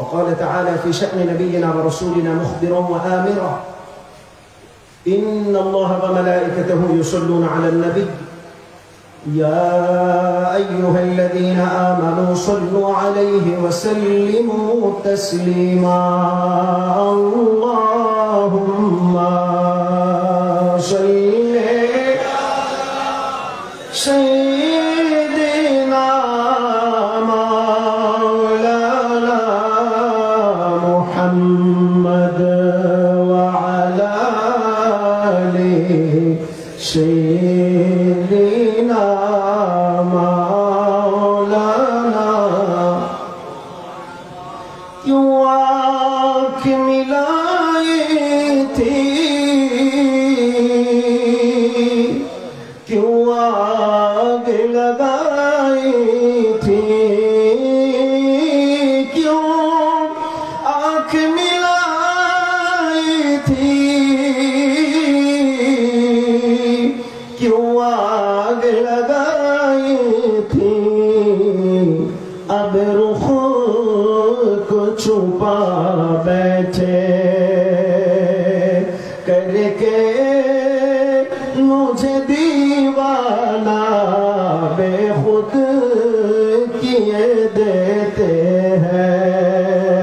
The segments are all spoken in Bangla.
وقال تعالى في شأن نبينا ورسولنا مخبرا وآمرا إن الله وملائكته يصلون على النبي يا أيها الذين آمنوا صلوا عليه وسلموا تسليما اللهم صل سيدنا مولانا محمد وعلى آله سيدنا مولانا کیوں آنکھ ملائی تھی کیوں آگ لگائی تھی کیوں آنکھ ملائی تھی کیوں آگ لگائی تھی اب رخ کو چھپا بیٹھے کر کے مجھے دیوانہ بے خود کیے دیتے ہیں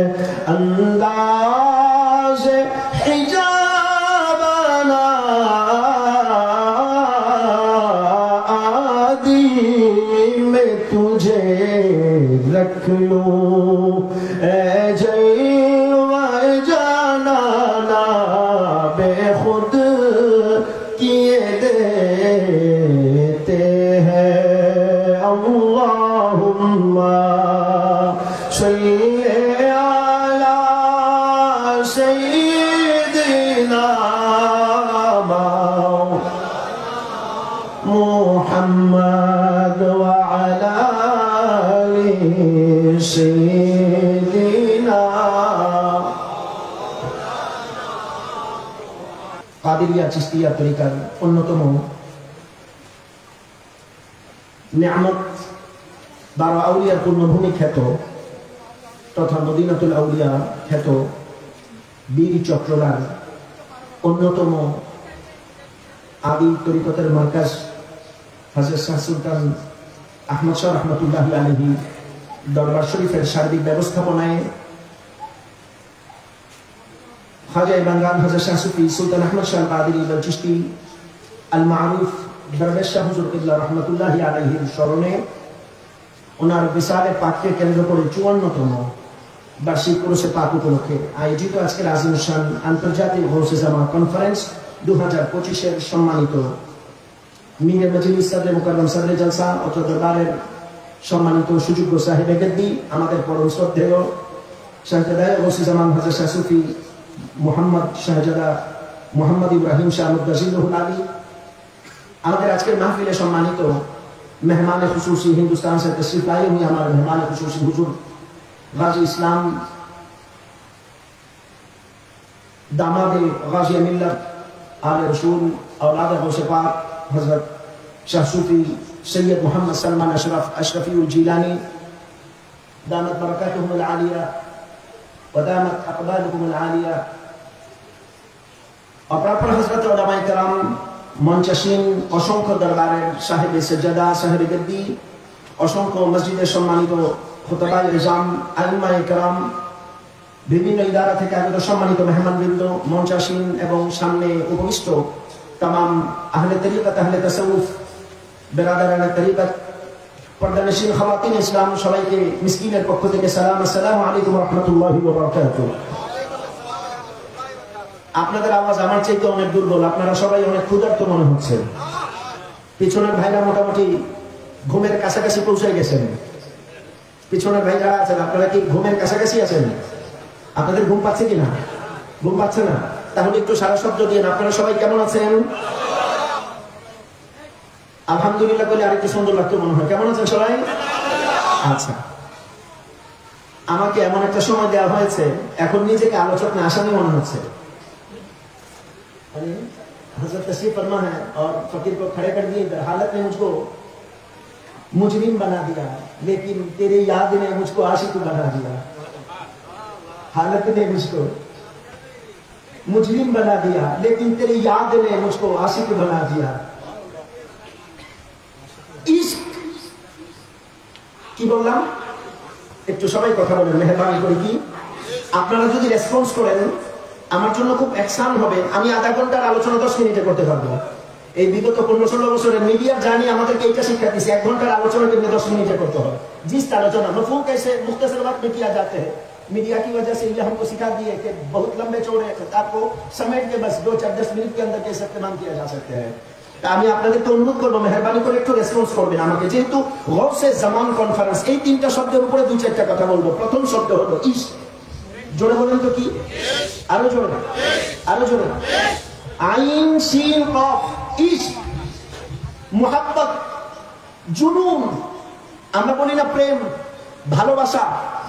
انداز حجابانہ آدھی میں تجھے رکھ لوں اے جلوہ جانانا بے خود کیے دیتے ہیں اللہم صلی علی سیدنا محمد وعلی آلہ سیدنا قادریہ چشتیہ طریقہ انتم نعمت بارہ اولیاء پورنبھومی খ্যাত তথা মদিনাতুল আউলিয়া খ্যাত বীর চক্ররার অন্যতম আদি তরিকতের মার্কাজ হযরত শাহ সুলতান আহমদ শাহ রহমতুল্লাহ আলাইহি দরবার শরীফের সার্বিক ব্যবস্থাপনায় খাজা বাঙ্গাল হযরত শাহ সুফি সুলতান আহমদ শাহ কাদেরী বলচিশতি আল মারুফ দরবেশ শাহ হুজুর কিবলা রহমতুল্লাহ আলাইহির স্মরণে ওনার বিসালে পাককে কেন্দ্র করে 54তম বার্ষিক কোরসে পাক উপলক্ষে আয়োজিত আজকের আজিম শান আন্তর্জাতিক গৌসে জামা কনফারেন্স 2025 এর সম্মানিত মিরে মজলিস সদরে মুকাররম সদরে জলসা ও দরবারের সম্মানিত সুযোগ্য সাহেব গদ্দি আমাদের পরম শ্রদ্ধেয় শাহজাদা গৌসে জামান হযরত শাহ সুফি মোহাম্মদ শাহজাদা মোহাম্মদ ইব্রাহিম শাহ মুদাজিলুল আলী আমাদের আজকের মাহফিলে সম্মানিত মেহমান খুসুসি হিন্দুস্তান से तशरीफ लाए हुए हमारे मेहमान खुसूसी हुजूर गाजी इस्लाम दामाद गाजी मिल्लत आले रसूल औलाद गौसे पाक हजरत शाह सूफी सैयद मोहम्मद सलमान अशरफी जिलानी दामत बरकातुहुम आलिया व दामत अक़बालुहुम आलिया अपरापर हजरत उलमाए किराम মঞ্চাসীন অসংখ্য দরবারের সাহেবে সেজাদা সাহেবে গদ্দি অসংখ্য মসজিদের সম্মানিত খুতবায়ে নিজাম আইম্মায়ে কেরাম বিভিন্ন ইদারা থেকে আগত সম্মানিত মেহমানবৃন্দ মঞ্চাসীন এবং সামনে উপবিষ্ট तमाम আহলে তরিকত আহলে তাসাউফ বেরাদারানে তরিকত পর্দানশীন খাওয়াতিন ইসলাম সবাইকে মিসকিনের পক্ষ থেকে সালাম আসসালামু আলাইকুম ওয়া রাহমাতুল্লাহি ওয়া বারাকাতুহু আপনাদের আওয়াজ আমার চাইতে অনেক দুর্বল আপনারা সবাই অনেক ক্ষুধার্ত মনে হচ্ছে পিছনের ভাইরা মোটামুটি ঘুমের কাছাকাছি পৌঁছে গেছেন পিছনের ভাই যারা আছেন আপনারা কি ঘুমের কাছাকাছি আছেন আপনাদের ঘুম পাচ্ছে কিনা ঘুম পাচ্ছে না তাহলে একটু সারা শব্দ দিন আপনারা সবাই কেমন আছেন আলহামদুলিল্লাহ বলে আরেকটু সুন্দর লাগতো মনে হয় কেমন আছেন সবাই আচ্ছা আমাকে এমন একটা সময় দেওয়া হয়েছে এখন নিজেকে আলোচক না আসামি মনে হচ্ছে हज़रत तशरीफ फरमा है और फकीर को खड़े कर दिए हालत में मुझको मुजरिम बना दिया लेकिन तेरे याद ने मुझको आशिक बना दिया हालत ने मुझको मुजरिम बना दिया, लेकिन तेरी याद ने मुझको आशिक बना दिया। इश्क কি বললাম? একটু সবাই কথা বলেন মেহেরবানি করে। কি আপনারা যদি রেসপন্স করেন আমার জন্য খুব এহসান হবে। আমি আধা ঘন্টার আলোচনা 10 মিনিটে করতে পারবো। এই বিগত 15-16 বছরের মিডিয়ার জার্নি আমাদেরকে এইটা শিক্ষা দিয়েছে, 1 ঘন্টার আলোচনা কিন্তু 10 মিনিটে করতে হয়। जिस आलोचना मफहूम कैसे मुख्तसर वक्त में किया जाते हैं, मीडिया की वजह से ये हमको सिखा दिए कि बहुत लंबे चौड़े आपको समेट के बस 2-4-10 मिनट के अंदर कैसे इस्तेमाल किया जा सकते हैं। আমি আপনাদেরকে অনুরোধ করবো মেহেরবানি করে একটু রেসপন্স করবেন আমাকে। যেহেতু গৌসে জামান কনফারেন্স, এই 3টা শব্দের উপরে 2-4টা কথা বলবো। প্রথম শব্দ হলো ইশক। জোরে বলেন তো কি? আরো জোরে, আরো জোরে। আইন শিন কফ, ইশক, মুহাব্বত, জুনুন। আমরা বলি না প্রেম, ভালোবাসা,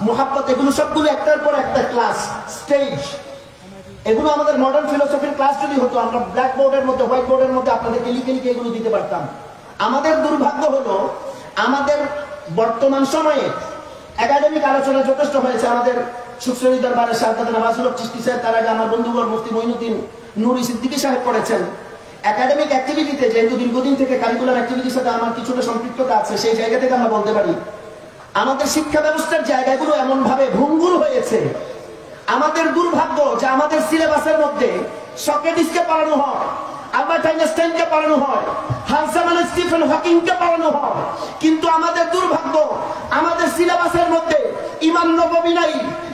মুহাব্বত, এগুলো সবগুলো একটার পর একটা ক্লাস, স্টেজ। এগুলো আমাদের মডার্ন ফিলোসফির ক্লাস যদি হতো, আমরা ব্ল্যাক বোর্ডের মধ্যে, হোয়াইট বোর্ডের মধ্যে আপনাদেরকে লিখে লিখে এগুলো দিতে পারতাম। আমাদের দুর্ভাগ্য হলো আমাদের বর্তমান সময়ে একাডেমিক আলোচনা যথেষ্ট হয়েছে। আমাদের সুখসরি দরবারের শাহজাদ নওয়াজুল হক চিশতি সাহেব, তার আগে আমার বন্ধুগণ মুফতি মঈনুদ্দিন নুরি সিদ্দিকী সাহেব পড়েছেন। একাডেমিক অ্যাক্টিভিটিতে যেহেতু দীর্ঘদিন থেকে কারিকুলার অ্যাক্টিভিটির সাথে আমার কিছুটা সম্পৃক্ততা আছে, সেই জায়গা থেকে আমরা বলতে পারি আমাদের শিক্ষা ব্যবস্থার জায়গাগুলো এমন ভাবে ভঙ্গুর হয়েছে। আমাদের দুর্ভাগ্য যে আমাদের সিলেবাসের মধ্যে সক্রেটিসকে পড়ানো হয়, আলবার্ট আইনস্টাইনকে পড়ানো হয়, হালসামান স্টিফেন হকিংকে পড়ানো হয়, কিন্তু আমাদের দুর্ভাগ্য আমাদের সিলেবাসের মধ্যে ইমাম নববী নাই,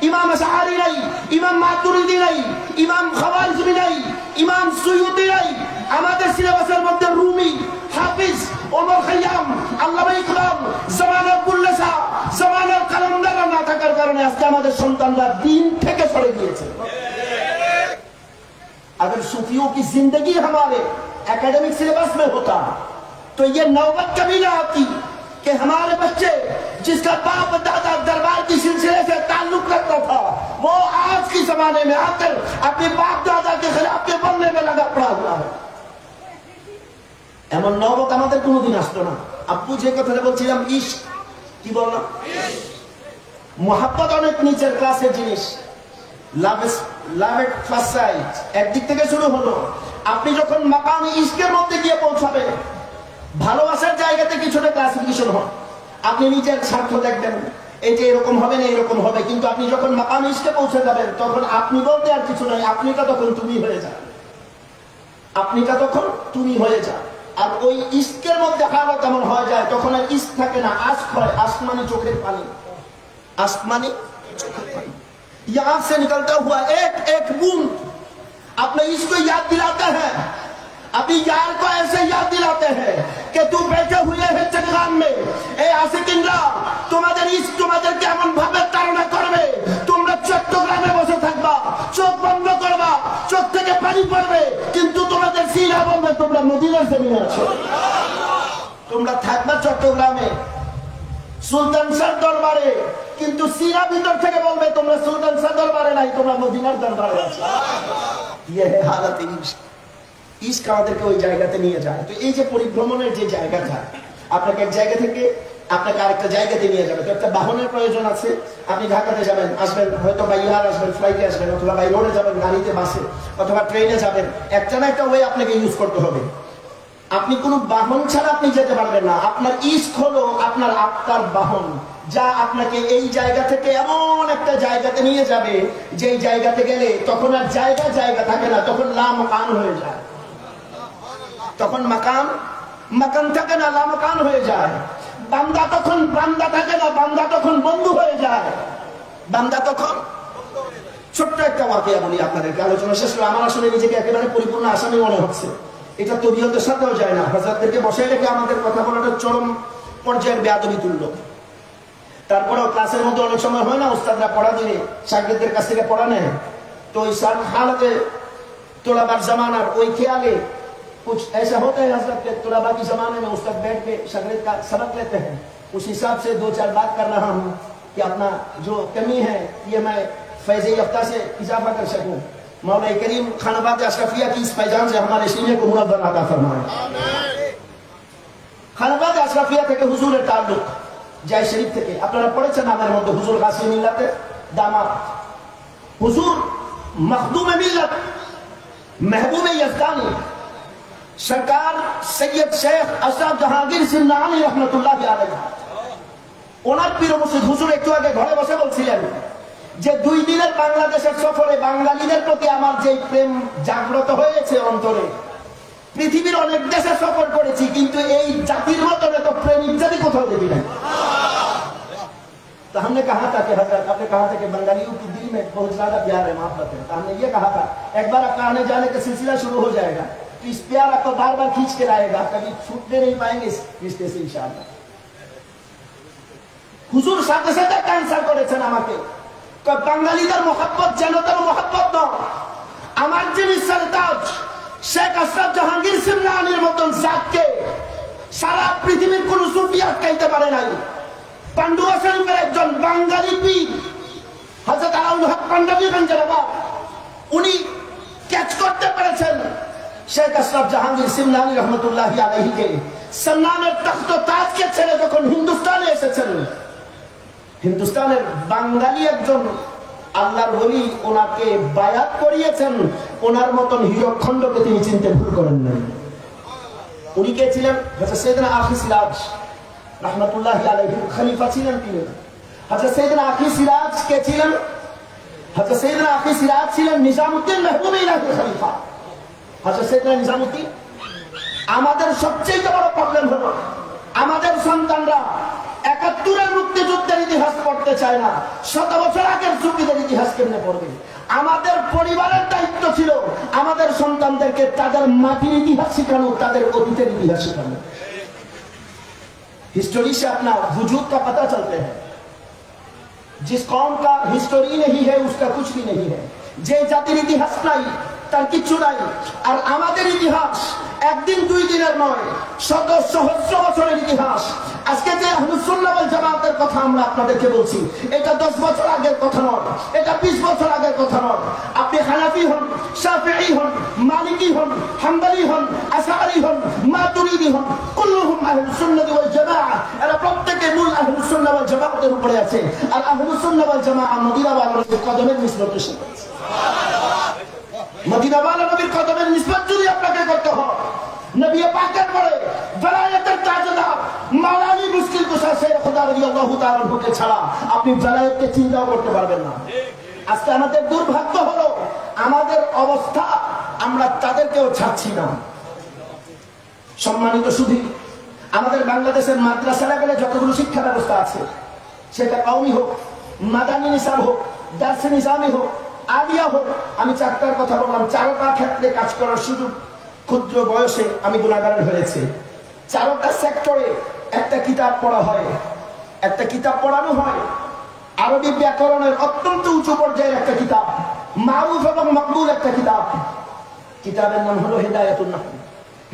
ইমাম আশআরি নাই, ইমাম মাতুরিদি নাই, ইমাম খাওয়ারিজমি নাই, ইমাম সুয়ুতি নাই। আমাদের সিলেবাসের মধ্যে রুমি, হাফিজ, ওমর খাইয়াম, আল্লামা ইকরাম, জামানার বুল্লেসা, জামানার কালান্দার না থাকার কারণে আজকে আমাদের সন্তানরা দিন থেকে সরে গিয়েছে। अगर सूफियों की जिंदगी हमारे एकेडमिक सिलेबस में होता तो ये नौबत कभी ना आती कि हमारे बच्चे जिसका बाप दादा दरबार की सिलसिले से ताल्लुक रखता था, वो आज के जमाने में आकर अपने बाप दादा के खिलाफ के बनने में लगा पड़ा हुआ है। এমন নবত আমাদের কোনোদিন আসতো না। আব্বু যে কথাটা বলছিলাম ইশক, কি বললাম? মুহাব্বত অনেক নিচের ক্লাসের জিনিস। লাভ এট ফার্স্ট সাইট একদিক থেকে শুরু হলো। আপনি যখন মাকামে ইশকের মধ্যে গিয়ে পৌঁছাবেন, ভালোবাসার জায়গাতে কিছুটা ক্লাসিফিকেশন হয়। আপনি নিজের স্বার্থ দেখবেন, এটা এরকম হবে না এরকম হবে, কিন্তু আপনি যখন মাকামে ইশকে পৌঁছে যাবেন তখন আপনি বলতে আর কিছু নাই, আপনিটা তখন তুমি হয়ে যান, আপনিটা তখন তুমি হয়ে যান। আর ওই ইশকের মধ্যে হালত এমন হয়ে যায় তখন আর ইশক থাকে না, আশক হয়। আশক মানে চোখের পানি, আশক মানে চোখের পানি। यहां से निकलता हुआ एक एक बूंद अपने इसको याद दिलाता है, अपनी यार को ऐसे याद दिलाते हैं कि तू बैठे हुए है चट्टान में, ए आशिकिनरा তোমাদের ইস তোমাদের কেমন ভাবে তাড়না করবে। তোমরা চট্টগ্রামে বসে থাকবা, চোখ বন্ধ করবা, চোখ থেকে পানি পড়বে, কিন্তু তোমাদের সিনা বলবে তোমরা মদিনার জমিনে আছো। তোমরা থাকবা চট্টগ্রামে সুলতান শাহ দরবারে, কিন্তু সিনা ভিতর থেকে বলবে তোমরা সুলতান শাহ দরবারে নাই, তোমরা মদিনার দরবারে আছো। ये है हालत इश्क। ইশক আমাদেরকে ওই জায়গাতে নিয়ে যায়। তো এই যে পরিভ্রমণের যে জায়গাটা, আপনাকে এক জায়গা থেকে আপনাকে আরেকটা জায়গাতে নিয়ে যাবে। তো একটা বাহনের প্রয়োজন আছে। আপনি ঢাকাতে যাবেন, আসবেন হয়তো বাই এয়ার আসবেন, ফ্লাইটে আসবেন, অথবা বাই রোডে যাবেন, গাড়িতে, বাসে, অথবা ট্রেনে যাবেন। একটা না একটা ওয়ে আপনাকে ইউজ করতে হবে। আপনি কোনো বাহন ছাড়া আপনি যেতে পারবেন না। আপনার ইশক হলো আপনার আত্মার বাহন, যা আপনাকে এই জায়গা থেকে এমন একটা জায়গাতে নিয়ে যাবে যে জায়গাতে গেলে তখন আর জায়গা জায়গা থাকে না, তখন লামকান হয়ে যায়। তখন মাকান মাকান থাকে না, লামকান হয়ে যায়। বান্দা তখন বান্দা থাকে না, বান্দা তখন বন্ধু হয়ে যায়। বান্দা তখন ছোট্ট একটা ওয়াকিয়া বলি আপনাদেরকে, আলোচনা শেষ করে। আমার আসলে নিজেকে একেবারে পরিপূর্ণ আসামি মনে হচ্ছে। এটা তবিয়তের সাথেও যায় না। হযরতদেরকে বসাই রেখে আমাদের কথা বলাটা চরম পর্যায়ের বেয়াদবি তুল্য। তারপরেও ক্লাসের মধ্যে অনেক সময় হয় না, উস্তাদরা পড়া দিলে শাগিরদের কাছ থেকে পড়া নেয়। তো ওই হালতে তোলাবার জামানার ওই খেয়ালে कुछ ऐसा होता है हजरत के तुलबा के जमाने में उस्ताद बैठ के शागिर्द का सबक लेते हैं। उस हिसाब से 2-4 बात कर रहा हूँ कि अपना जो कमी है ये मैं फैज़ याफ्ता से इजाफा कर सकूँ। मौला करीम खानाबाद अशरफिया की इस फैजान से हमारे सीने को मुनव्वर अता फरमाए। खानाबाद अशरफिया থেকে হুজুরের তাল্লুক জয় শরীফ থেকে। আপনারা পড়েছেন আমার মধ্যে হুজুর গাসিম মিল্লাতের দামাত हुजूर मखदूम मिल्लत महबूब यज़दानी सरकार सैयद शेख अशरफ जहांगीर सिन्नानी रहमतुल्लाह अलैहि ওনার পীর মুর্শিদ হুজুর একটু আগে ঘরে বসে বলছিলেন যে 2 দিনের বাংলাদেশের সফরে বাঙালিদের প্রতি আমার যে প্রেম জাগ্রত হয়েছে অন্তরে, পৃথিবীর অনেক দেশে সফর করেছি কিন্তু এই জাতির মতন এত প্রেম ইত্যাদি কোথাও দেখি না। तो हमने कहा था कि हजरत आपने कहा था कि बंगालियों के दिल में बहुत ज्यादा प्यार है, मोहब्बत है, तो हमने ये कहा था एक बार आपका आने जाने का सिलसिला शुरू हो जाएगा तो इस प्यार आपको बार बार खींच के लाएगा, कभी छूटने नहीं पाएंगे इस रिश्ते से इंशाअल्लाह। হুজুর সাথে সাথে ক্যান্সার করেছেন আমাকে, তো বাঙালিদের মোহাব্বত জনতার মোহাব্বত নয়, আমার যিনি সরতাজ শেখ আশরাফ জাহাঙ্গীর সিমনানির মতন জাতকে সারা পৃথিবীর কোন সুফি আটকাইতে পারে নাই। পান্ডুয়া শরীফের একজন বাঙালি পীর হযরত আলাউল হক পান্ডবীগঞ্জ জনাব, উনি ক্যাচ করতে পেরেছেন শেখ আশরাফ জাহাঙ্গীর সিমনানি রহমতুল্লাহি আলাইহিকে সম্মানের তখ্ত তাজকে ছেড়ে যখন হিন্দুস্তানে এসেছেন, হিন্দুস্তানের বাঙালি একজন আল্লাহর ওলি ওনাকে বায়াত করিয়েছেন, ওনার মতন হীরকখণ্ডকে তিনি চিনতে ভুল করেন নাই। উনি কে ছিলেন? হযরত সাইয়েদনা আখি সিরাজ রহমতুল্লাহি আলাইহি খলিফা ছিলেন তিনি। হযরত সাইয়েদনা আখি সিরাজ কে ছিলেন? হযরত সাইয়েদনা আখি সিরাজ ছিলেন নিজামউদ্দিন মেহবুব ইলাহি খলিফা। হযরত সাইয়েদনা নিজামউদ্দিন, আমাদের সবচেয়ে বড় প্রবলেম হলো আমাদের সন্তানরা ৭১-এর মুক্তিযুদ্ধের ইতিহাস পড়তে চায় না, ১০০ বছর আগের যুদ্ধের ইতিহাস কেমনে পড়বে? আমাদের পরিবারের দায়িত্ব ছিল আমাদের সন্তানদেরকে তাদের মাটির ইতিহাস শেখানো, তাদের অতীতের ইতিহাস শেখানো। हिस्टोरी से अपना वजूद का पता चलते हैं। जिस कौम का हिस्टोरी नहीं है उसका कुछ भी नहीं है। जे জাতির ইতিহাস নাই তার কিছু নাই। আর আমাদের ইতিহাস একদিন 2 দিনের নয়, শত সহস্র বছরের ইতিহাস। আজকে যে আহলুস সুন্নাহ ওয়াল জামাতের কথা আমরা আপনাদেরকে বলছি, এটা 10 বছর আগের কথা নয়, এটা 20 বছর আগের কথা নয়। আপনি হানাফি হন, শাফিঈ হন, মালিকি হন, হাম্বলি হন, আশআরি হন, মাতুরিদি হন, কুল্লুহুম আহলুস সুন্নাহ ওয়াল জামাআহ, এরা প্রত্যেককে মূল আহলুস সুন্নাহ ওয়াল জামাতের উপরে আছে। আর আহলুস সুন্নাহ ওয়াল জামাআহ মদিনাওয়ালার কদমের নিসবত পেশ করেছে। মদিনাওয়ালা নবীর কদমের নিসবত যদি আপনাকে করতে হয়, নবী পাকের পরে ভেলায়েতের তাজদার মাওলানা মুশকিল কুশা শেখ খুদা রাদিয়াল্লাহু তাআলা আনহুকে ছাড়া আপনি ভেলায়েতকে চিন্তাও করতে পারবেন না। আজকে আমাদের দুর্ভাগ্য হলো আমাদের অবস্থা, আমরা তাদেরকেও ছাড়ছি না। সম্মানিত সুধী, আমাদের বাংলাদেশের মাদ্রাসা লেভেলে যতগুলো শিক্ষা ব্যবস্থা আছে, সেটা কওমি হোক, মাদানী নিসাব হোক, দারসে নিজামী হোক, আলিয়া হোক, আমি 4টার কথা বললাম, 4টা ক্ষেত্রে কাজ করার সুযোগ ক্ষুদ্র বয়সে আমি গুণাগার হয়েছে। 4টা সেক্টরে একটা কিতাব পড়া হয়, একটা কিতাব পড়ানো হয়, আরবি ব্যাকরণের অত্যন্ত উঁচু পর্যায়ের একটা কিতাব, মারুফ এবং মকবুল একটা কিতাব। কিতাবের নাম হলো হিদায়াতুন নাহু।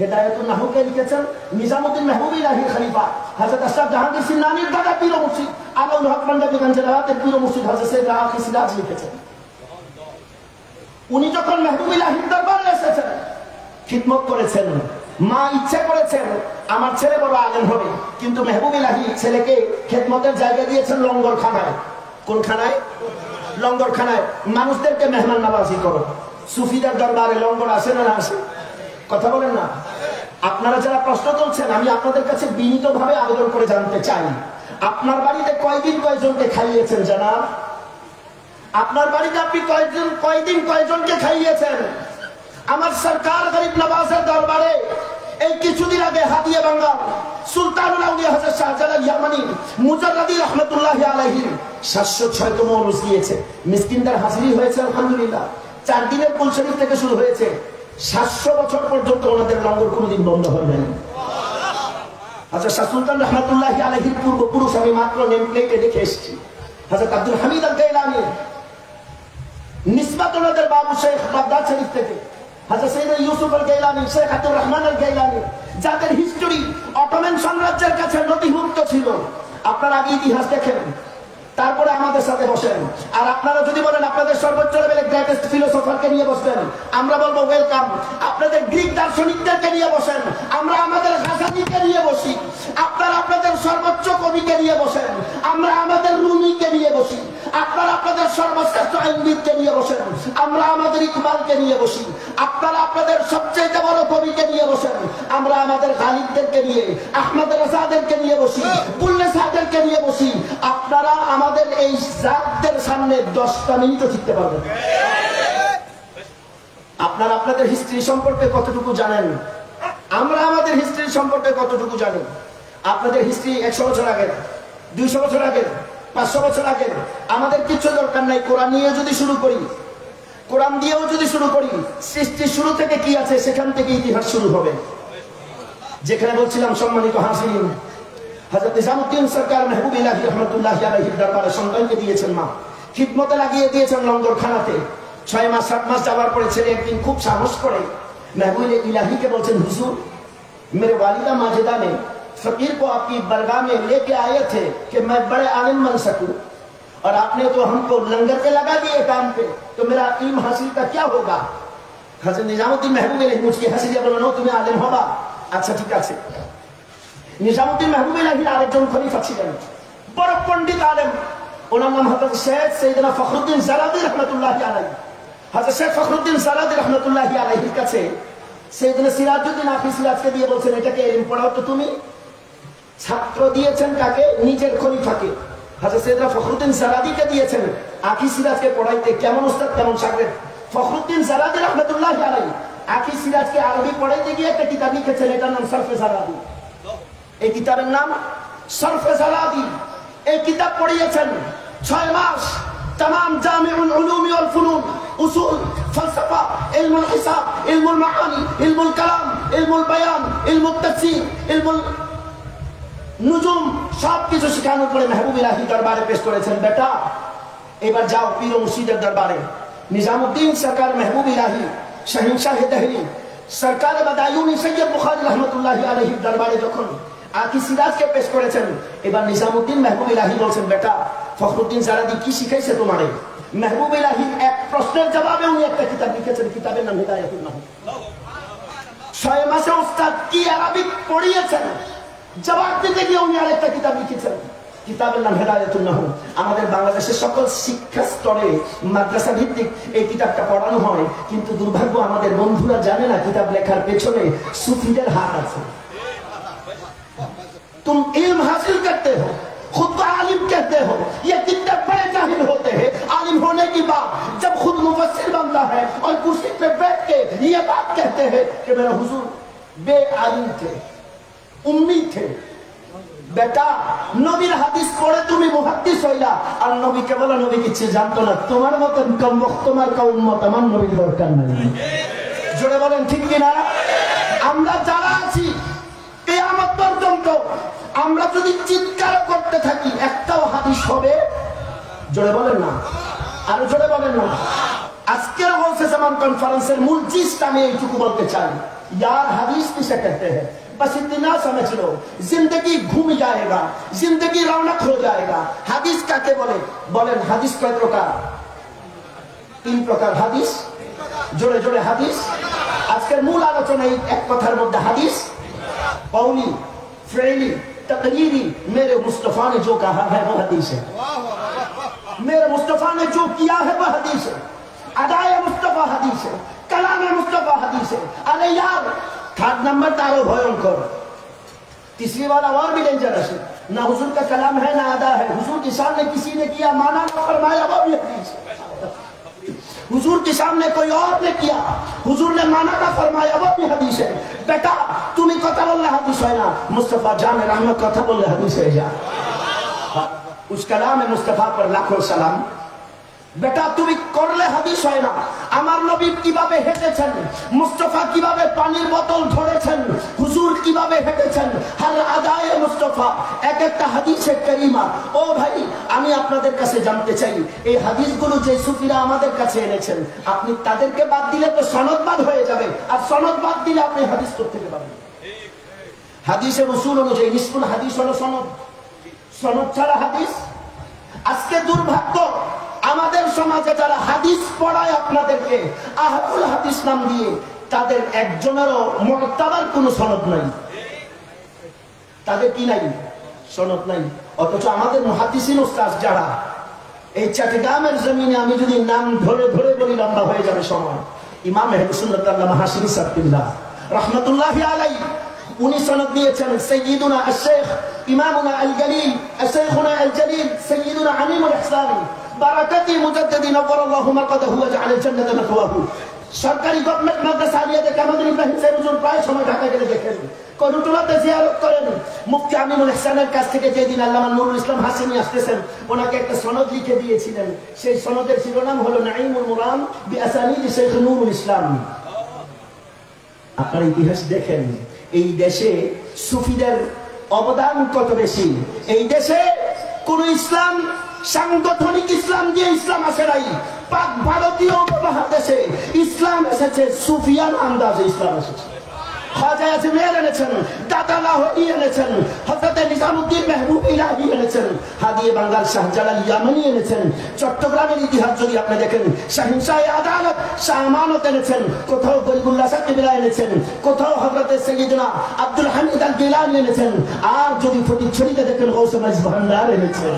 হিদায়াতুন নাহুকে লিখেছেন নিজামউদ্দিন মেহবুব ইলাহি খলিফা হযরত আশরাফ জাহাঙ্গীর সিন্নানির দাদা পীর মুর্শিদ আলাউল হক পান্ডবীগঞ্জ জেলার পীর মুর্শিদ হযরত সাইয়েদনা আখি সিরাজ লিখেছেন। উনি যখন মেহবুব ইলাহির দরবারে এসেছেন, খিদমত করেছেন, মা ইচ্ছা করেছেন আমার ছেলে বড় আলেম হবে, কিন্তু মেহবুব ইলাহি ছেলেকে খিদমতের জায়গা দিয়েছেন লঙ্গরখানায়। কোনখানায়? লঙ্গরখানায়। মানুষদেরকে মেহমান নওয়াজি করো। সুফিদের দরবারে লঙ্গর আসে না আসে? কথা বলেন না। আপনারা যারা প্রশ্ন তুলছেন, আমি আপনাদের কাছে বিনীতভাবে আবেদন করে জানতে চাই, আপনার বাড়িতে কয়দিন কয়জনকে খাইয়েছেন জানাব? আপনার বাড়িতে আপনি কয়দিন কয়জনকে খাইয়েছেন? আমার সরকার গরিব নওয়াজের দরবারে এই কিছুদিন আগে হাদিয়া বাংলা সুলতানুল আউলিয়া হযরত শাহজালাল ইয়ামানি মুজাদ্দিদ রাহমাতুল্লাহি আলাইহি 706তম ওরস দিয়েছে। মিসকিনদের হাজিরি হয়েছে আলহামদুলিল্লাহ। 4 দিনের কুল শরীফ থেকে শুরু হয়েছে, 700 বছর পর্যন্ত ওনাদের লঙ্গর কোনোদিন বন্ধ হয় নাই। হযরত শাহ সুলতান রাহমাতুল্লাহি আলাইহির পূর্বপুরুষ আমি মাত্র নেম প্লেটে দেখে এসেছি। হযরত আব্দুল হামিদ আল গাইলানী নিসবত ওনাদের বাবু শেখ বাগদাদ শরীফ থেকে। হযরত সাইয়েদনা ইউসুফ আল গাইলানী, শেখ আব্দুর রহমান আল গাইলানী, যাদের হিস্টরি অটোমান সাম্রাজ্যের কাছে নথিভুক্ত ছিল। আপনারা আগে ইতিহাস দেখেন, তারপরে আমাদের সাথে বসেন। আর আপনারা যদি বলেন আপনাদের সর্বোচ্চ লেভেলে গ্রেটেস্ট ফিলোসফারকে নিয়ে বসবেন, আমরা বলবো ওয়েলকাম। আপনাদের গ্রিক দার্শনিকদেরকে নিয়ে বসেন, আমরা আমাদের গাজালিকে নিয়ে বসি। আপনারা আপনাদের সর্বোচ্চ কবিকে নিয়ে বসেন, আমরা আমাদের রুমিকে নিয়ে বসি। আপনারা আপনাদের সর্বশ্রেষ্ঠ আইনবিদকে নিয়ে বসেন, আমরা আমাদের ইকবালকে নিয়ে বসি। আপনারা আপনাদের সবচেয়ে বড় কবিকে নিয়ে বসেন, আমরা আমাদের গালিবদেরকে নিয়ে, আহমদ রাজাদেরকে নিয়ে বসি, বুল্লে সাদেরকে নিয়ে বসি। আপনারা আমাদের এই জাতদের সামনে 10টা মিনিটও শিখতে পারবেন। আপনারা আপনাদের হিস্ট্রি সম্পর্কে কতটুকু জানেন, আমরা আমাদের হিস্ট্রি সম্পর্কে কতটুকু জানি। আপনাদের হিস্ট্রি 100 বছর আগের, 200 বছর আগের, 500 বছর আগের। আমাদের কিছু দরকার নাই। কোরআন নিয়ে যদি শুরু করি, কোরআন দিয়েও যদি শুরু করি, সৃষ্টির শুরু থেকে কি আছে সেখান থেকে ইতিহাস শুরু হবে। যেখানে বলছিলাম সম্মানিত হাজিরিন, হযরত নিজামউদ্দিন সরকার মেহবুব ইলাহি রহমাতুল্লাহি আলাইহির দরবারে সন্তানকে দিয়েছেন মা, খিদমতে লাগিয়ে দিয়েছেন লঙ্গরখানাতে। 6 মাস 7 মাস যাওয়ার পরে ছেলে একদিন খুব সাহস করে মেহবুব ইলাহিকে বলছেন, হুজুর मेरे वालिदा माजिदा ने फकीर को आपकी बरगाह में लेके आए थे कि मैं बड़े आलिम बन सकूं, और आपने तो हमको लंगर पे लगा दिए काम पे, तो मेरा इल्म हासिल का क्या होगा। हजरत निजामुद्दीन महबूब इलाही मुझे हंसी दिया, बोलो तुम्हें आलिम होगा। अच्छा ठीक আছে। নিজামউদ্দিন महबूब इलाही আরেকজন খলিফা ছিলেন, বড় পণ্ডিত আলেম, ওনার নাম হযরত শেখ সৈয়দনা ফখরুদ্দিন জালাদি রাহমাতুল্লাহি আলাইহি। হযরত শেখ ফখরুদ্দিন জালাদি রাহমাতুল্লাহি আলাইহির কাছে সৈয়দনা সিরাজউদ্দিন আফি সিরাজকে দিয়ে বলছেন, এটাকে ইলম পড়াও তো তুমি। ছাত্র দিয়েছেন কাকে? নিজের খলিফাকে। হযরত সৈয়দনা ফখরুদ্দিন জালাদিকে দিয়েছেন আফি সিরাজকে পড়াইতে। কেমন উস্তাদ কেমন শাগির্দ। ফখরুদ্দিন জালাদি রাহমাতুল্লাহি আলাইহি আফি সিরাজকে আরবি পড়াইতে গিয়ে একটা কিতাব লিখেছেন, এটার নাম সরফে জালাদি। এই কিতাবের নাম সরফে জালাদি। এই কিতাব পড়িয়েছেন 6 মাস। तमाम जामिउल उलूम वल फुनून, उसूल, फलसफा, इल्मुल हिसाब, इल्मुल मानी, इल्मुल कलाम, इल्मुल बयान, इल्मुल तफसीर, इल्मुल नुजुम সব কিছু শেখানোর পরে মেহবুব ইলাহি দরবারে পেশ করেছেন, বেটা এবার যাও পীর ও মুর্শিদের দরবারে। নিজামউদ্দিন সরকার মেহবুব ইলাহি শাহিনশাহ দেহলি সরকার বাদায়ুনি সৈয়দ বুখারী রহমাতুল্লাহি আলাইহির দরবারে যখন আকি সিরাজকে পেশ করেছেন, এবার নিজামউদ্দিন মেহবুব ইলাহি বলছেন, বেটা ফখরুদ্দিন জালাদি কি শিখাইছে তোমারে। মেহবুব ইলাহি এক প্রশ্নের জবাবে উনি একটা কিতাব লিখেছেন, কিতাবের নাম হিদায়াতুন নাহু। 6 মাসে উস্তাদ কি আরবি পড়িয়েছেন, জবাব দিতে গিয়ে উনি আরেকটা কিতাব লিখেছেন, কিতাবের নাম হিদায়াতুন নাহু। আমাদের বাংলাদেশের সকল শিক্ষা স্তরে মাদ্রাসা ভিত্তিক এই কিতাবটা পড়ানো হয়, কিন্তু দুর্ভাগ্য আমাদের বন্ধুরা জানে না কিতাব লেখার পেছনে সুফিদের হাত আছে। तुम इल्म हासिल करते हो, खुद को आलिम कहते हो, ये कितने बड़े जाहिल होते हैं। आलिम होने की बात जब खुद मुफस्सिर बनता है और कुर्सी पे बैठ के ये बात कहते हैं कि मेरा हुजूर बेआलिम थे, उम्मी थे। बेटा নবীর হাদিস পড়ে তুমি মুহাদ্দিস হইলা, আর নবীকে বলো নবী কিছু জানতো না। তোমার মতন কমবখ, তোমার উম্মত, আমার নবীর দরকার নাই। জোরে বলেন ঠিক কিনা। আমরা যারা আছি কিয়ামত পর্যন্ত আমরা যদি চিৎকার করতে থাকি একটাও হাদিস হবে? জোরে বলেন না, আর জোরে বলেন না। আজকের গৌসে জামান কনফারেন্সের মূল জিনিসটা আমি এইটুকু বলতে চাই, यार हदीस किसे कहते हैं, बस इतना समझ लो, जिंदगी घूम जाएगा, जिंदगी रौनक हो जाएगा। हदीस काके बोले? बोलें हदीस कय प्रकार? 3 प्रकार हदीस। जोड़े जोड़े हदीस। আজকের মূল আলোচনা এই এক কথার মধ্যে হাদিস, कौली, फेली, तकरीरी। मेरे मुस्तफा ने जो कहा है वो हदीस है, मेरे मुस्तफा ने जो किया है वो हदीस है, अदाए मुस्तफा हदीस है, कलाम मुस्तफा हदीस है। अरे यार 3rd नंबर तारो भयंकर, तीसरी वाला और भी डेंजरस है। ना हुजूर का कलाम है ना अदा है, हुजूर के सामने किसी ने किया माना ना फरमाया वो भी हदीस है। हुजूर के सामने कोई और ने किया, हुजूर ने माना ना फरमाया वो भी हदीस है। बेटा तुम्हें कथा बोलना हदीस है ना, मुस्तफा जान रहमत कथा बोलना हदीस है जा। उस कलाम मुस्तफा पर लाखों सलाम। बेटा তুমি করলে হাদিস হয় না। আমার নবী কিভাবে হেঁটেছেন, মুস্তাফা কিভাবে পানির বোতল ধরেছেন, হুজুর কিভাবে হেঁটেছেন, হার আদায়ে মুস্তাফা এক একটা হাদিসে কারিমা। ও ভাই আমি আপনাদের কাছে জানতে চাই, এই হাদিসগুলো যে সুফিরা আমাদের কাছে এনেছেন, আপনি তাদেরকে বাদ দিলে তো সনদবাদ হয়ে যাবে, আর সনদবাদ দিলে আপনি হাদিস করতে পারবেন। হাদিসের উসুল অনুযায়ী নিসবুল হাদিস হলো সনদ, সনদ ছাড়া হাদিস। আজকে দুর্ভাগ্য আমাদের সমাজে যারা হাদিস পড়ায় আপনাদেরকে আহলুল হাদিস নাম দিয়ে, তাদের একজনেরও মুতাবার কোনো সনদ নাই। তাদের কি নাই? সনদ নাই। অথচ আমাদের মুহাদ্দিসিন উস্তাদ যারা, এই চট্টগ্রামের জমিনে আমি যদি নাম ধরে ধরে বলি লম্বা হয়ে যাবে সময়। ইমাম আহলে সুন্নাত ওয়াল জামাআহ হাশিমি সাফিল্লাহ রাহমাতুল্লাহি আলাইহি, উনি সনদ দিয়েছেন সাইয়্যিদুনা আশ-শাইখ ইমামুনা আল-জলিল আশ-শাইখুনা আল-জলিল সাইয়্যিদুনা আমিমুল ইহসানি বারাকাতি মুজাদ্দিদি নওয়ারাল্লাহু মাকাদাহু ওয়া জাআলা জান্নাতা মাথওয়াহু। সরকারি গভর্নমেন্ট মাদ্রাসা আলিয়াতে কামাল ইব্রাহিম সাহেব হুজুর প্রায় সময় ঢাকা গেলে দেখেন, করুটুলাতে জিয়ারত করেন। মুফতি আমিনুল ইহসানের কাছ থেকে যেদিন আল্লামা নুরুল ইসলাম হাসিমি আসতেছেন, ওনাকে একটা সনদ লিখে দিয়েছিলেন। সেই সনদের শিরোনাম হলো নাঈমুল মুরাম বিআসানিদ শাইখ নুরুল ইসলাম। আপনার ইতিহাস দেখেন, এই দেশে সুফিদের অবদান কত বেশি। এই দেশে কোন ইসলাম, সাংগঠনিক ইসলাম দিয়ে ইসলাম আসে নাই। পাক ভারতীয় উপমহাদেশে ইসলাম এসেছে সুফিয়ান আন্দাজে ইসলাম এসেছে। খাজা আজমের এনেছেন, দাদা লাহোরি এনেছেন, হযরত নিজামউদ্দিন মেহবুব ইলাহি এনেছেন, হাদিয়ে বাঙ্গাল শাহজালাল ইয়ামানি এনেছেন। চট্টগ্রামের ইতিহাস যদি আপনি দেখেন, শাহিন শাহ আদালত শাহ আমানত এনেছেন, কোথাও গরিবুল্লাহ শাহ কিবলা এনেছেন, কোথাও হযরত সাইয়্যিদনা আব্দুল হামিদ আল গিলানি এনেছেন, আর যদি ফটিকছড়িতে দেখেন গৌস মাইজ ভান্ডার এনেছেন।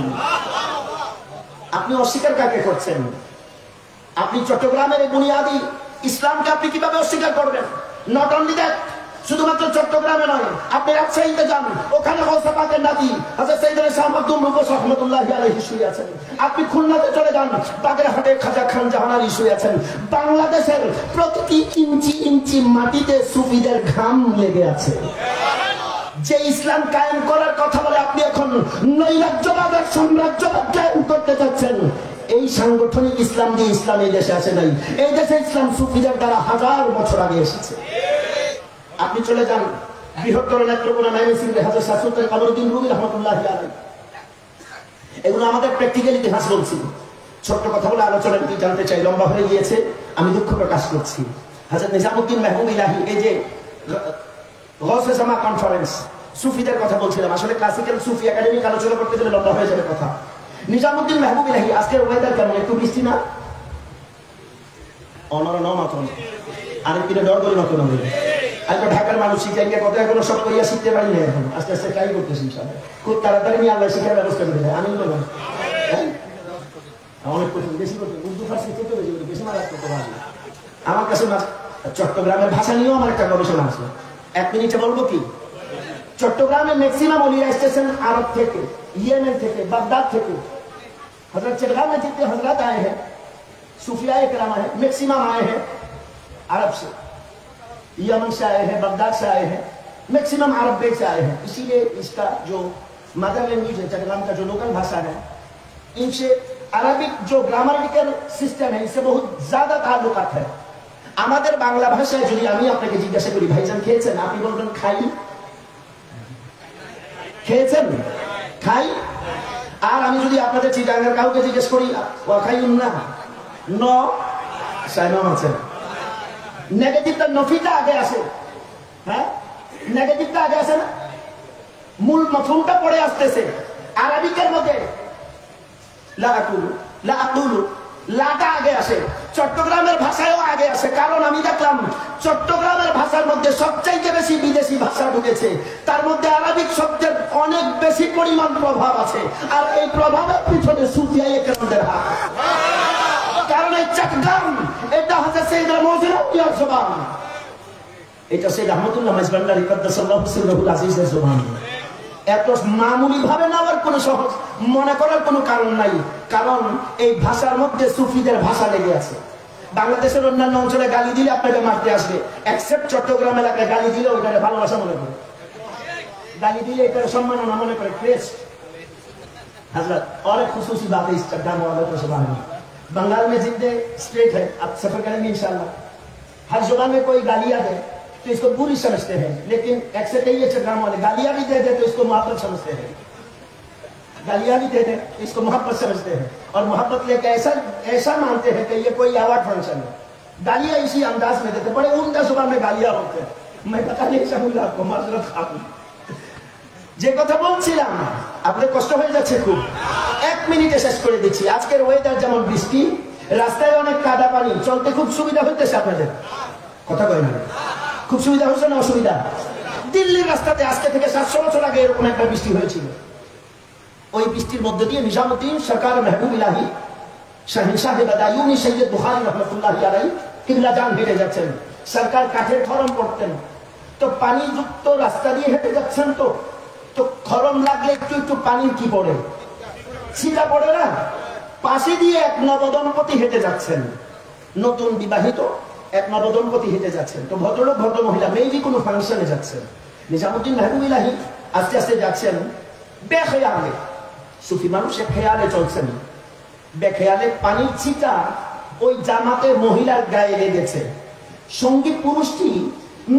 আপনি অস্বীকার কাকে করছেন? আপনি চট্টগ্রামের এই বুনিয়াদি ইসলামকে আপনি কিভাবে অস্বীকার করবেন? নট অনলি দ্যাট, শুধুমাত্র চট্টগ্রামে নয়, আপনি রাজশাহীতে যান, ওখানে গৌসে পাকের নাতি হযরত সাইয়েদনা শাহ মাকদুম রূপস রাহমাতুল্লাহি আলাইহি শুয়ে আছেন। আপনি খুলনাতে চলে যান, বাগেরহাটে খাজা খান জাহানারী শুয়ে আছেন। বাংলাদেশের প্রতিটি ইঞ্চি ইঞ্চি মাটিতে সুফিদের ঘাম লেগে আছে। যে ইসলাম কায়েম করার কথা বলে আপনি এখন নৈরাজ্যবাদের সাম্রাজ্যবাদ কায়েম করতে চাচ্ছেন। এই সাংগঠনিক ইসলাম দিয়ে ইসলাম এই দেশে আসে নাই। এই দেশে ইসলাম সুফিদের দ্বারা 1000 বছর আগে এসেছে। আপনি চলে যান বৃহত্তর নেত্রকোনা ময়মনসিংহে হযরত শাহ সুলতান কামরুদ্দিন রুমি রাহমাতুল্লাহি আলাইহি। এগুলো আমাদের প্র্যাকটিক্যাল ইতিহাস বলছি। ছোট্ট কথা বলে আলোচনা কি জানতে চাই, লম্বা হয়ে গিয়েছে, আমি দুঃখ প্রকাশ করছি। হযরত নিজামউদ্দিন মেহবুব ইলাহি, এই যে গৌসে জামা কনফারেন্স, সুফিদের কথা বলছিলাম। আসলে ক্লাসিক্যাল সুফি একাডেমিক আলোচনা করতে গেলে লম্বা হয়ে যাবে কথা। নিজামউদ্দিন মেহবুব ইলাহি, আজকের ওয়েদার কেমন? একটু বৃষ্টি না? অনর নমাতন আরেক দিনে ডর করি নতুন হবে। আমি তো ঢাকার মানুষ, শিখাই গিয়ে কথা এখনো সব করিয়া শিখতে পারি না। এখন আস্তে আস্তে ট্রাই করতেছি ইনশাআল্লাহ। খুব তাড়াতাড়ি নিয়ে আল্লাহ শিখার ব্যবস্থা করে দেয়। আমি বললাম অনেক কঠিন, বেশি কঠিন, উর্দু ফার্সি খেতে বেশি বেশি মারাত করতে পারি। আমার কাছে চট্টগ্রামের ভাষা নিয়েও আমার একটা গবেষণা আছে, 1 মিনিটে বলবো কি। চট্টগ্রামের ম্যাক্সিমাম ওলিয়া স্টেশন আরব থেকে, ইয়েমেন থেকে, बागदाद থেকে। हजरत चटगांव में जितने हजरत आए हैं, सूफिया किराम है, मैक्सिमम आए हैं अरब से, यमन से आए हैं, बागदाद से आए हैं, मैक्सिमम अरब बेट से आए हैं। इसीलिए इसका जो मदर लैंग्वेज है, चटगांव का जो लोकल भाषा है, इनसे अरबिक जो ग्रामाटिकल सिस्टम है, इससे बहुत ज्यादा ताल्लुकात है। আমাদের বাংলা ভাষায় যদি আমি আপনাকে জিজ্ঞাসা করি, ভাইজান খেয়েছেন? আপনি বলবেন খাই। খেয়েছেন? খাই। আর আমি যদি আপনাদের চিটাঙ্গের কাউকে জিজ্ঞেস করি, খাইউন না, ন সাইনাম আছে, নেগেটিভটা নফিটা আগে আসে। হ্যাঁ, নেগেটিভটা আগে আসে না, মূল মফহুমটা পড়ে আসতেছে। আরবিকের মধ্যে লা আকুলু, লা আকুলু, লাটা আগে আসে। চট্টগ্রামের ভাষায়ও আগে আসে, কারণ আমি দেখলাম চট্টগ্রামের ভাষার মধ্যে সবচাইতে বেশি বিদেশি ভাষা ঢুকেছে। তার মধ্যে আরবিক শব্দের অনেক বেশি পরিমাণ প্রভাব আছে, আর এই প্রভাবের পিছনে সুফিয়া একরামদের হাত। কারণ এই চট্টগ্রাম, এটা হচ্ছে সাইয়েদনা মওজুদের জবান, এটা সাইয়েদ আহমদুল্লাহ মাইজবান্ডারি কদ্দাসাল্লাহু সিররুল আজিজের জবান। এত মামুলি ভাবে নেওয়ার কোনো সহজ মনে করার কোনো কারণ নাই, কারণ এই ভাষার মধ্যে সুফিদের ভাষা লেগে আছে। বাংলাদেশের অন্যান্য অঞ্চলে গালি দিলে আপনাকে মারতে আসবে, এক্সেপ্ট চট্টগ্রাম এলাকায় গালি দিলে ওইটাকে ভালোবাসা মনে করে, গালি দিলে এটা সম্মাননা মনে করে, ক্রেস্ট। हजरत और एक खुसूसी बात है इस चट्टान वाले को सुबह में, बंगाल में जितने स्टेट है, आप सफर करेंगे इंशाल्लाह, हर जगह में कोई गालियां दे तो इसको बुरी समझते हैं, लेकिन एक से कई चट्टान वाले गालियां भी दे दे तो इसको मोहब्बत समझते हैं, गालियां भी दे दे इसको मोहब्बत समझते हैं, और मोहब्बत लेके ऐसा मानते हैं कि ये कोई अवार्ड फंक्शन है। गालियां इसी अंदाज में देते, बड़े उम्दा जुबान में गालियां होते हैं। मैं बता नहीं चाहूंगा आपको, माजरत खाऊं। যে কথা বলছিলাম, আপনাদের কষ্ট হয়ে যাচ্ছে খুব। 1 মিনিটে শেষ করে দিচ্ছি। আজকের ওয়েদার যেমন বৃষ্টি, রাস্তায় অনেক কাদা পানি, চলতে খুব সুবিধা হইতেছে আপনাদের, কথা কয় না? খুব সুবিধা হচ্ছে না অসুবিধা? দিল্লির রাস্তাতে আজকে থেকে 700 বছর আগে এরকম একটা বৃষ্টি হয়েছিল। ওই বৃষ্টির মধ্য দিয়ে নিজামুদ্দিন সরকার মেহবুব ইলাহি শাহিনশাহ বাদায়ুনি সৈয়দ বুখারী রাহমাতুল্লাহি আলাইহি কিবলা জান হেঁটে যাচ্ছেন। সরকার কাঠের খরম পড়তেন, তো পানি যুক্ত রাস্তা দিয়ে হেঁটে যাচ্ছেন, তো খরম লাগলে একটু একটু পানির কি পড়ে, ছিটা পড়ে না? পাশে দিয়ে এক নবদম্পতি হেঁটে যাচ্ছেন, নতুন বিবাহিত এক নবদম্পতি হেঁটে যাচ্ছেন। তো ভদ্রলোক ভদ্র মহিলা মেবি কোনো ফাংশনে যাচ্ছেন। নিজামুদ্দিন মেহবুব ইলাহি আস্তে আস্তে যাচ্ছেন বেখেয়ালে, সুফি মানুষ খেয়ালে চলছেন। বেখেয়ালে পানির ছিটা ওই জামাতে মহিলার গায়ে লেগেছে। সঙ্গী পুরুষটি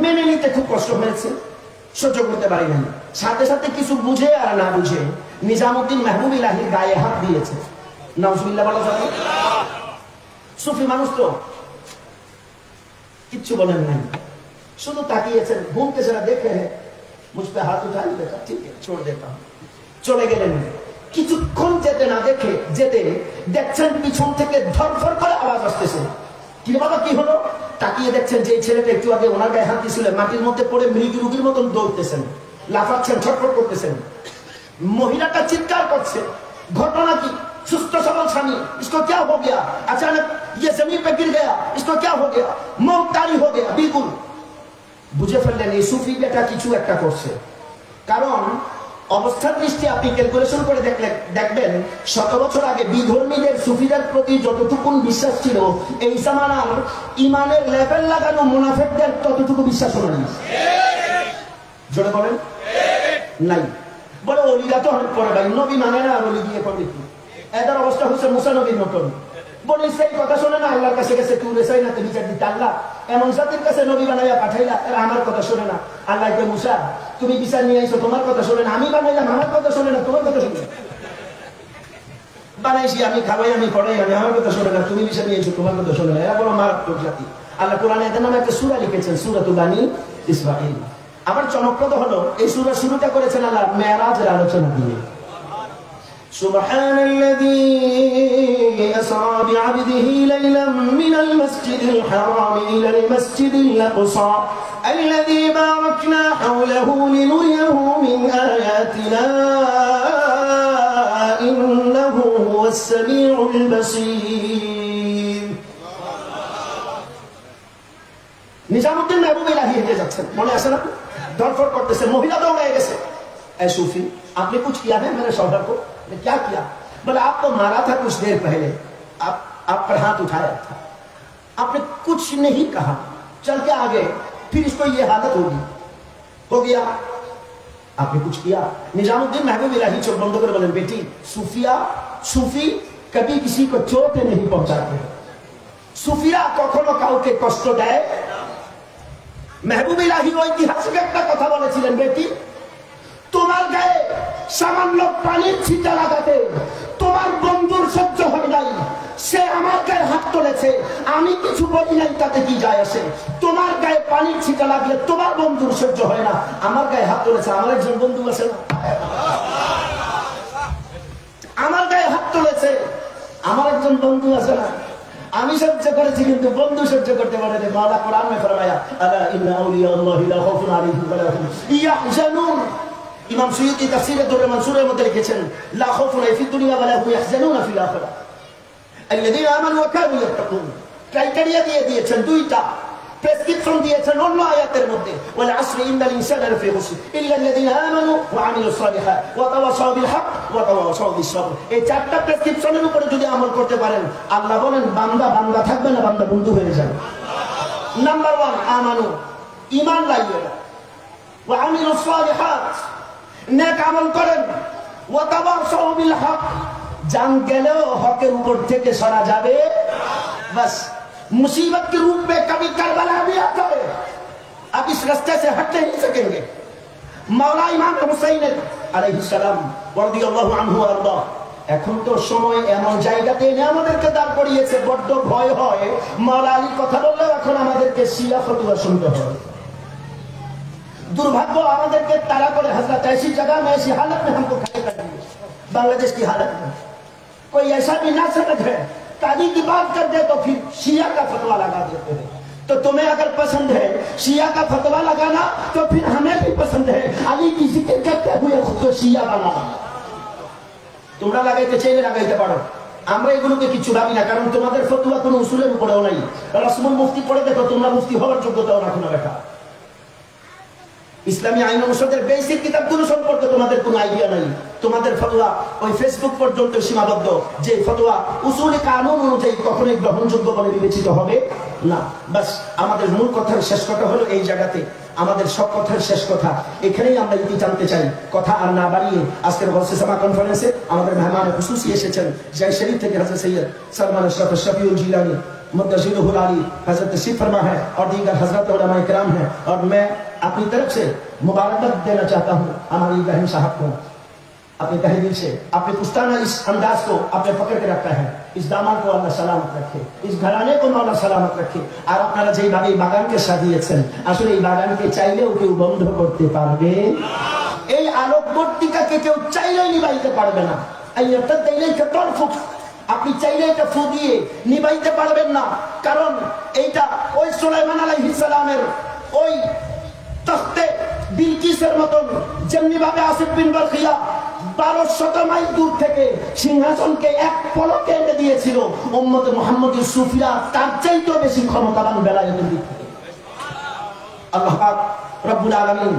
মেনে নিতে খুব কষ্ট হয়েছে, সহ্য করতে পারি না। সাথে সাথে কিছু বুঝে আর না বুঝে নিজামুদ্দিন মেহবুব ইলাহির গায়ে হাত দিয়েছে। নাউজুবিল্লাহ বলা যাবে? সুফি মানুষ তো কিচ্ছু বলেন নাই, শুধু তাকিয়েছেন। ঘুমতে সেটা দেখে মুঝপে হাত উঠাই, দেখা ঠিক আছে ছোড় দেতা, চলে গেলেন। কিছুক্ষণ যেতে না দেখে যেতে দেখছেন পিছন থেকে ধরফর করে আওয়াজ আসতেছে। কি বাবা কি হলো? তাকিয়ে দেখছেন যে ছেলেটা একটু আগে ওনার গায়ে হাত দিয়েছিল মাটির মধ্যে পড়ে মৃগী রুগীর মতন দৌড়তেছেন, লাফাচ্ছেন, ছটফট করতেছেন। মহিলাটা চিৎকার করছে, ঘটনা কি? सुस्त सबल स्वामी, इसको क्या हो गया? अचानक ये जमीन पे गिर गया, इसको क्या हो गया? मौत तारी हो गया। बिल्कुल বুঝে ফেললেন এই সুফি বেটা কিছু একটা করছে। কারণ অবস্থার দৃষ্টি আপনি ক্যালকুলেশন করে দেখবেন 100 বছর আগে বিধর্মীদের সুফিদের প্রতি যতটুকু বিশ্বাস ছিল, এই জামানার ইমানের লেভেল লাগানো মুনাফিকদের ততটুকু বিশ্বাস নেই। জোরে বলেন নাই? বলে ওলিরা তো অনেক পরে ভাই, নবী মানে না, আর ওলি দিয়ে করবে কি? এদের অবস্থা হচ্ছে মুসা নবীর মতন। বলে সেই কথা শোনে না, আল্লাহর কাছে গেছে তুই রেসাই না, বিচার দিতে আল্লাহ এমন জাতির কাছে নবী বানাইয়া পাঠাইলা, এরা আমার কথা শোনে না। আল্লাহ কে মুসা তুমি বিচার নিয়ে আইছো, তোমার কথা শোনে না। আমি বানাইলাম, আমার কথা শোনে না, তোমার কথা শোনে না। বানাইছি আমি, খাবাই আমি, পড়াই আমি, আমার কথা শোনে না। তুমি বিচার নিয়ে আইছো, তোমার কথা শোনে না। এরা বড় মারাত্মক জাতি। আল্লাহ কোরআনে এদের নামে একটা সূরা লিখেছেন, সূরাতুল বানী ইসরাঈল। আবার চমকপ্রদ হলো এই সূরা শুরুটা করেছেন আল্লাহ মেরাজের আলোচনা দিয়ে। سبحان الذي أسرى بعبده ليلا من المسجد الحرام إلى المسجد الأقصى الذي باركنا حوله لنريه من آياتنا إنه هو السميع البصير. নিজামুদ্দিন মেহবুব ইলাহি হেঁটে যাচ্ছেন, মনে আছে না? ধরফর করতেছে, মহিলা দৌড়ে গেছে। ऐ सूफी आपने कुछ किया है मेरे शौहर को? ने क्या किया? बोले आपको मारा था कुछ देर पहले, आप पर हाथ उठाया था, आपने कुछ नहीं कहा, चल के आगे फिर इसको ये हालत होगी, हो गया, आपने कुछ किया। निजामुद्दीन महबूब इलाही चोट बंद कर बोले बेटी सूफी कभी किसी को चोट नहीं पहुंचाते, सूफिया कखनो काउके कष्ट देय। महबूब इलाही ঐতিহাসিক একটা কথা বলেছিলেন, বেটি তোমার গায়ে সামান্য পানির ছিটা লাগাতে তোমার বন্ধুর সহ্য হয় নাই, সে আমার গায়ে হাত তুলেছে, আমি কিছু বলি নাই, তাতে কি যায় আসে? তোমার গায়ে পানির ছিটা লাগলে তোমার বন্ধুর সহ্য হয় না, আমার গায়ে হাত তুলেছে, আমার একজন বন্ধু আছে না, আমার গায়ে হাত তুলেছে, আমার একজন বন্ধু আছে না, আমি সহ্য করেছি কিন্তু বন্ধু সহ্য করতে পারে না। মাওলা কোরআনে ফরমায়া আলা ইন্না আউলিয়া আল্লাহি লা খাউফুন আলাইহিম ওয়া লা হুম ইয়াহজানুন। ইমাম সুয়ুতি তাফসীরে দুররে মানসুরের মধ্যে লিখেছেন লা খাউফুন ফিদ দুনিয়া ওয়া লা হুম ইয়াহজানুনা ফিল আখিরাহ আল্লাযীনা আমানু ওয়া কানু ইয়াত্তাকুন। ক্রাইটেরিয়া দিয়ে দিয়েছেন, দুইটা প্রেসক্রিপশন দিয়েছেন অন্য আয়াতের মধ্যে, ওয়াল আসরি ইন্নাল ইনসানা লাফি খুসর ইল্লাল্লাযীনা আমানু ওয়া আমিলুস সালিহাত ওয়া তাওয়াসাউ বিল হক ওয়া তাওয়াসাউ বিস সবর। এই চারটা প্রেসক্রিপশনের উপরে যদি আমল করতে পারেন, আল্লাহ বলেন বান্দা বান্দা থাকবে না, বান্দা বন্ধু হয়ে যাবে। নাম্বার 1 আমানু, ঈমান লাইয়ে, ওয়া আমিলুস সালিহাত, নেক আমল করেন, ওয়া তাওয়াসাউ বিল হক, জান গেলেও হকের উপর থেকে সরা যাবে। बस मुसीबत के रूप में कभी करबला भी आता है, आप इस रास्ते से हट नहीं सकेंगे। मौला इमाम हुसैन अलैहिस्सलाम রাদিয়াল্লাহু আনহু আরদা, এখন তো সময় এমন জায়গাতে এনে আমাদেরকে দাঁড় করিয়েছে, বড্ড ভয় হয় মৌলা আলীর কথা বললেও এখন আমাদেরকে শিয়া ফতোয়া শুনতে হয়। दुर्भाग्य আমাদেরকে তারা করে हजरत ऐसी जगह में ऐसी हालत में हमको खड़े कर दिए, बांग्लादेश की हालत में कोई ऐसा भी ना समझ है, कादी की बात कर दे तो फिर शिया का फतवा लगा देते हैं। तो तुम्हें अगर पसंद है शिया का फतवा लगाना तो फिर हमें भी पसंद है अली की जिक्र करते हुए खुद को शिया बनाना। তোমরা লাগাইতে চাইলে লাগাইতে পারো, আমরা এগুলোকে কিছু ভাবি না, কারণ তোমাদের ফতোয়া কোনো উসুলের উপরেও নাই। রাসূল মুফতি পড়ে দেখো, তোমরা মুফতি হওয়ার যোগ্যতাও রাখো না বেটা। ইসলামী আইন অনুষদের বেসিক কিতাবগুলো সম্পর্কে তোমাদের কোনো আইডিয়া নাই। তোমাদের ফতোয়া ওই ফেসবুক পর্যন্ত সীমাবদ্ধ, যে ফতোয়া উসুলে কানুন অনুযায়ী কখনোই গ্রহণযোগ্য বলে বিবেচিত হবে না। বাস আমাদের মূল কথার শেষ কথা হলো এই জায়গাতে, আমাদের সব কথার শেষ কথা এখানেই আমরা ইতি টানতে চাই। কথা আর না বাড়িয়ে আজকের গলসে সামা কনফারেন্সে আমাদের মেহমান খুসুসি এসেছেন জয় শরীফ থেকে হযরত সৈয়দ সলমান আশরাফ শফিউল জিলানী मुद्दजीलुहुल आली हजरत तशरीफ फरमा है और दीगर हजरत उलमा इकराम हैं। और मैं अपनी तरफ से मुबारकबाद देना चाहता हूँ हमारी बहन साहब को, अपने तहे दिल से। अपने पुस्ताना इस अंदाज को अपने पकड़ के रखता है। इस दामन को अल्लाह सलामत रखे, इस घराने को मौला सलामत रखे। আর আপনারা যেই ভাবে এই বাগানকে সাজিয়েছেন, আসলে এই বাগানকে চাইলেও কেউ বন্ধ করতে পারবে, এই আলোকবর্তিকাকে কেউ চাইলেও নিভাইতে পারবে না। আইয়াতা দিলে কতর ফুক, আপনি চাইলে এটা ফু দিয়ে নিভাইতে পারবেন না, কারণ এইটা ওই সুলাইমান আলাইহিস সালামের ওই তখতে বিলকিসের মতন যেমনি ভাবে আসিফ বিন বারখিয়া 1200 মাইল দূর থেকে সিংহাসনকে এক পলকে এনে দিয়েছিল, উম্মতে মুহাম্মদের সুফিরা তার চাইতেও বেশি ক্ষমতাবান বেলায়েতের দিক থেকে। আল্লাহ পাক রব্বুল আলামিন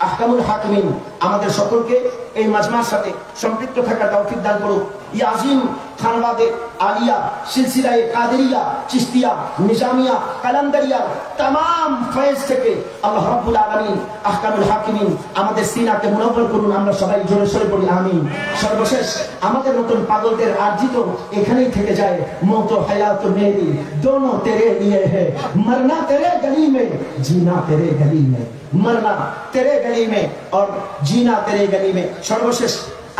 আহকামুল হাকিমিন আমাদের সকলকে এই মাজমার সাথে সম্পৃক্ত থাকার তৌফিক দান করুক। ইয়া আজিম খানবাদে আলিয়া সিলসিলায়ে কাদেরিয়া চিশতিয়া নিজামিয়া কালান্দারিয়া तमाम ফয়েজ থেকে আল্লাহ রাব্বুল আলামিন আহকামুল হাকিমিন আমাদের সিনাতে মুনাওয়ার করুন। আমরা সবাই জোরে সোরে পড়ি আমিন। সর্বশেষ আমাদের নতুন পাগলদের আরজিত এখানেই থেকে যায়, মৌত হায়াত মেরি দোনো তেরে লিয়ে है, मरना तेरे गली में जीना तेरे गली में, मरना तेरे गली में और जीना तेरे गली में। সর্বশেষ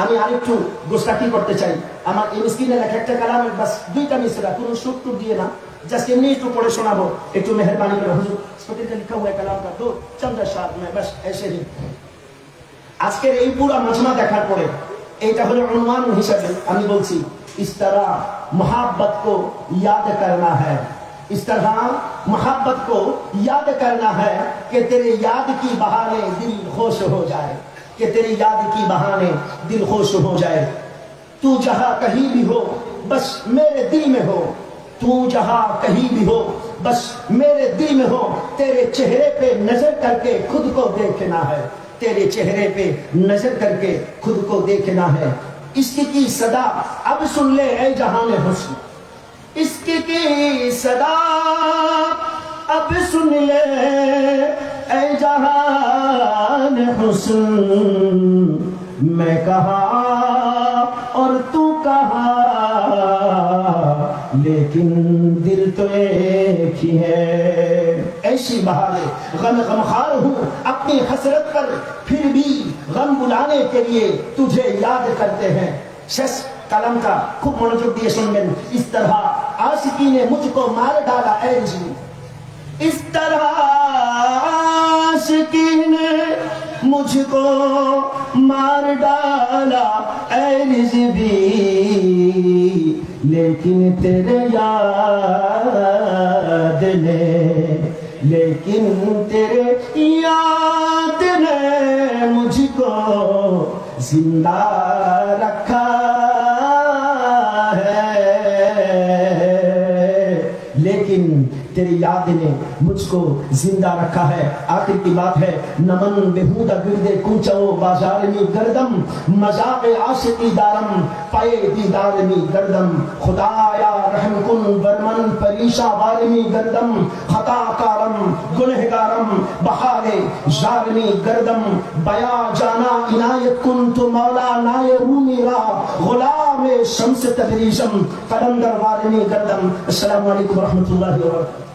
আমি আরেকটু গোস্তাকি করতে চাই। আমার এই মিসকিনের লেখা একটা কালামের বাস 2টা মিসরা, কোনো সুর টুর দিয়ে না, জাস্ট এমনি একটু পড়ে শোনাবো, একটু মেহেরবানি করে হুজুর স্পোকেন লিখা हुआ কালাম का 2 শার में बस ऐसे ही। আজকের এই পুরো মাজমা দেখার পরে এইটা হলো উনওয়ান হিসেবে আমি বলছি, इस तरह मोहब्बत को याद करना है, इस तरह मोहब्बत को याद करना है कि तेरे याद की बहाने दिल खुश हो जाए, कि तेरी याद की बहाने दिल खुश हो जाए। तू जहां कहीं भी हो बस मेरे दिल में हो, तू जहां कहीं भी हो बस मेरे दिल में हो। तेरे चेहरे पे नजर करके खुद को देखना है, तेरे चेहरे पे नजर करके खुद को देखना है। इसकी की सदा अब सुन ले ऐ जहान हुस्न, इसकी की सदा अब सुन ले ऐ जहान हुस्न। मैं कहा और तू कहा लेकिन दिल तो एक ही है। ऐसी बहारे गमखार हूँ अपनी हसरत पर, फिर भी गम बुलाने के लिए तुझे याद करते हैं। शेष कलम का खूब मनोयोग दिए सुनबेन। इस तरह आशिकी ने मुझको मार डाला ऐ जी, इस तरह आशिकी ने मुझको मार डाला ऐ रिज़वी, लेकिन तेरे याद ने, लेकिन तेरे याद ने मुझको जिंदा रखा है, लेकिन तेरी याद ने मुझको जिंदा रखा है। आखिर की बात है, नमन बेहूदा गिरदे कूचो बाजार में गर्दम, मजाक आशिकी दारम पाए दीदार में गर्दम। खुदाया रहम कुन बरमन परीशा बार में गर्दम, खता कारम गुनहगारम बहारे जार में गर्दम। बया जाना इनायत कुन तो मौला नाय रूमीरा, गुलाम शम्स तबरीजम कलंदर वार में गर्दम। अस्सलामु अलैकुम व रहमतुल्लाहि व बरकातहू।